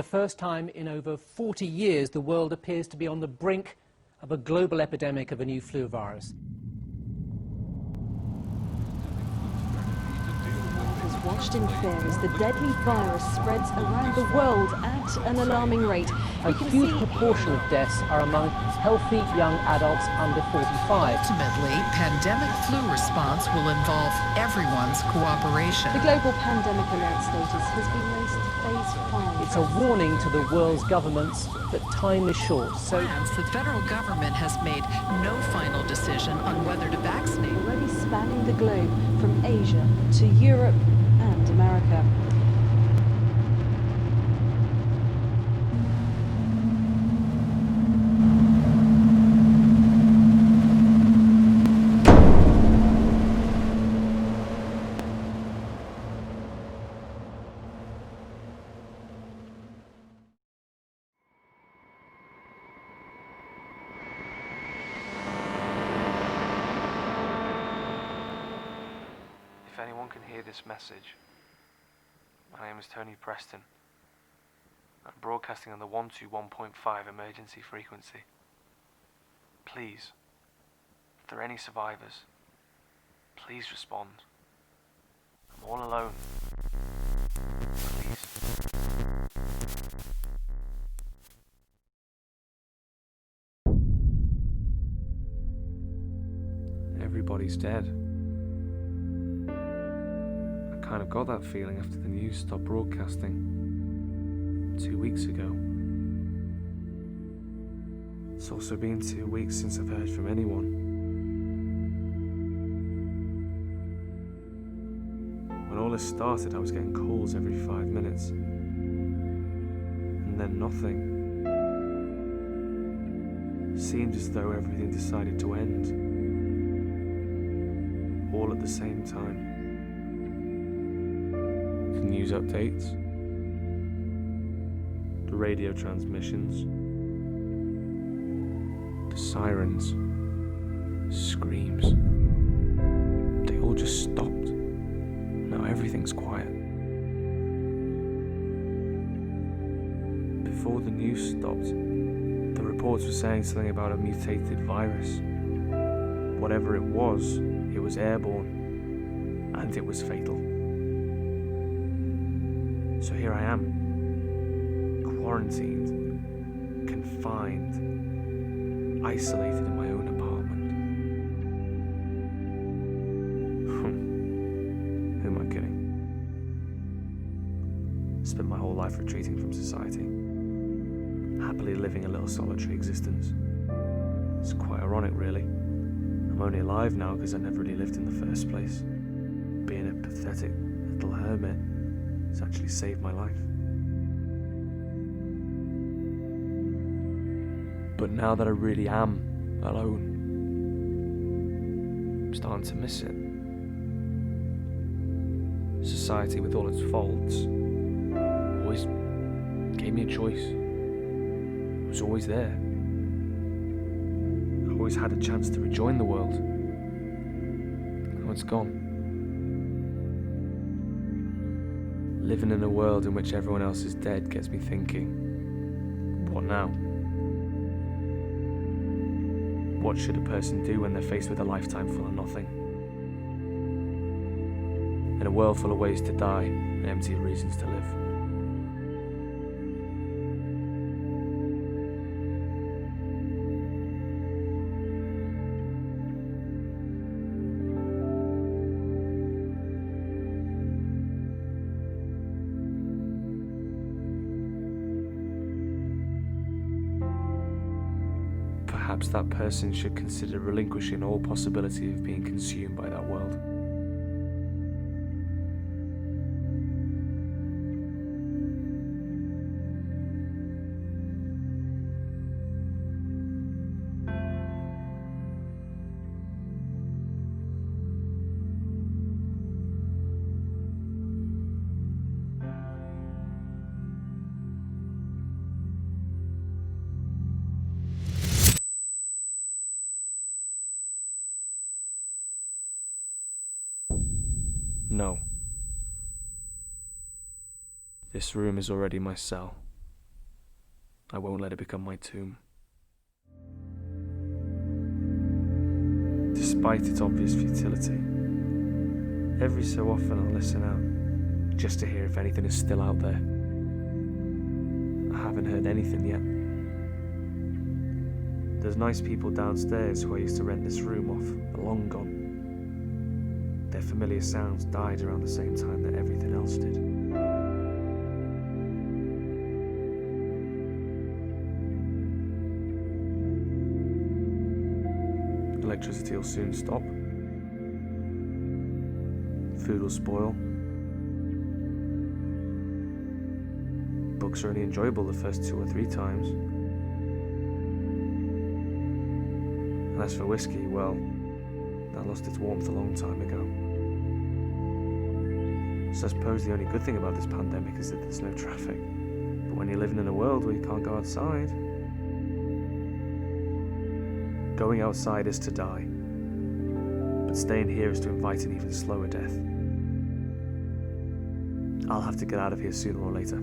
the first time in over 40 years, the world appears to be on the brink of a global epidemic of a new flu virus. Watched in fear as the deadly virus spreads around the world at an alarming rate. A huge proportion of deaths are among healthy young adults under 45. Ultimately, pandemic flu response will involve everyone's cooperation. The global pandemic alert status has been raised to phase 5. It's a warning to the world's governments that time is short. So the federal government has made no final decision on whether to vaccinate. Already spanning the globe from Asia to Europe and America. If anyone can hear this message, my name is Tony Preston. I'm broadcasting on the 121.5 emergency frequency. Please, if there are any survivors, please respond. I'm all alone. Please. Everybody's dead. I kind of got that feeling after the news stopped broadcasting 2 weeks ago. It's also been 2 weeks since I've heard from anyone. When all this started, I was getting calls every 5 minutes. And then nothing. Seemed as though everything decided to end. All at the same time. The news updates, the radio transmissions, the sirens, screams. They all just stopped. Now everything's quiet. Before the news stopped, the reports were saying something about a mutated virus. Whatever it was airborne, and it was fatal. So here I am, quarantined, confined, isolated in my own apartment. Who am I kidding? Spent my whole life retreating from society, happily living a little solitary existence. It's quite ironic, really. I'm only alive now because I never really lived in the first place. Being a pathetic little hermit has actually saved my life. But now that I really am alone, I'm starting to miss it. Society, with all its faults, always gave me a choice. It was always there. I always had a chance to rejoin the world. Now it's gone. Living in a world in which everyone else is dead gets me thinking, what now? What should a person do when they're faced with a lifetime full of nothing? In a world full of ways to die and empty reasons to live. Perhaps that person should consider relinquishing all possibility of being consumed by that world. No. This room is already my cell. I won't let it become my tomb. Despite its obvious futility, every so often I'll listen out, just to hear if anything is still out there. I haven't heard anything yet. There's nice people downstairs who I used to rent this room off, but long gone. Their familiar sounds died around the same time that everything else did. Electricity will soon stop. Food will spoil. Books are only enjoyable the first 2 or 3 times. And as for whiskey, well, that lost its warmth a long time ago. So I suppose the only good thing about this pandemic is that there's no traffic. But when you're living in a world where you can't go outside, going outside is to die. But staying here is to invite an even slower death. I'll have to get out of here sooner or later.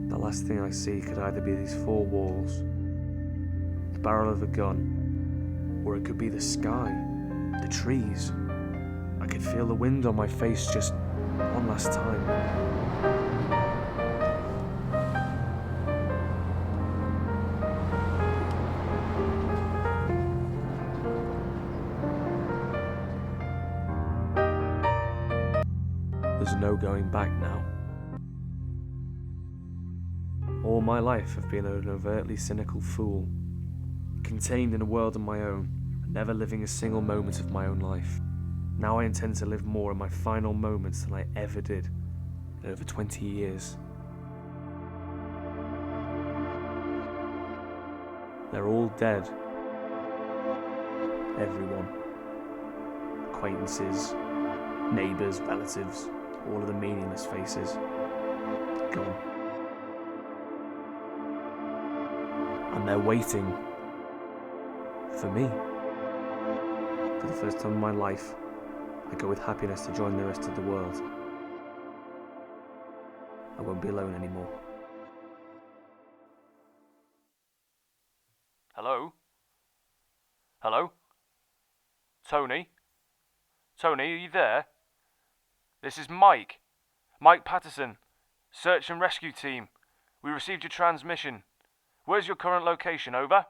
The last thing I see could either be these 4 walls, the barrel of a gun, or it could be the sky, the trees. I could feel the wind on my face just one last time. There's no going back now. All my life I've been an overtly cynical fool, contained in a world of my own, and never living a single moment of my own life. Now I intend to live more in my final moments than I ever did in over 20 years. They're all dead. Everyone. Acquaintances, neighbours, relatives, all of the meaningless faces. Gone. And they're waiting for me. For the first time in my life, I go with happiness to join the rest of the world. I won't be alone anymore. Hello? Hello? Tony? Tony, are you there? This is Mike. Mike Patterson. Search and rescue team. We received your transmission. Where's your current location, over?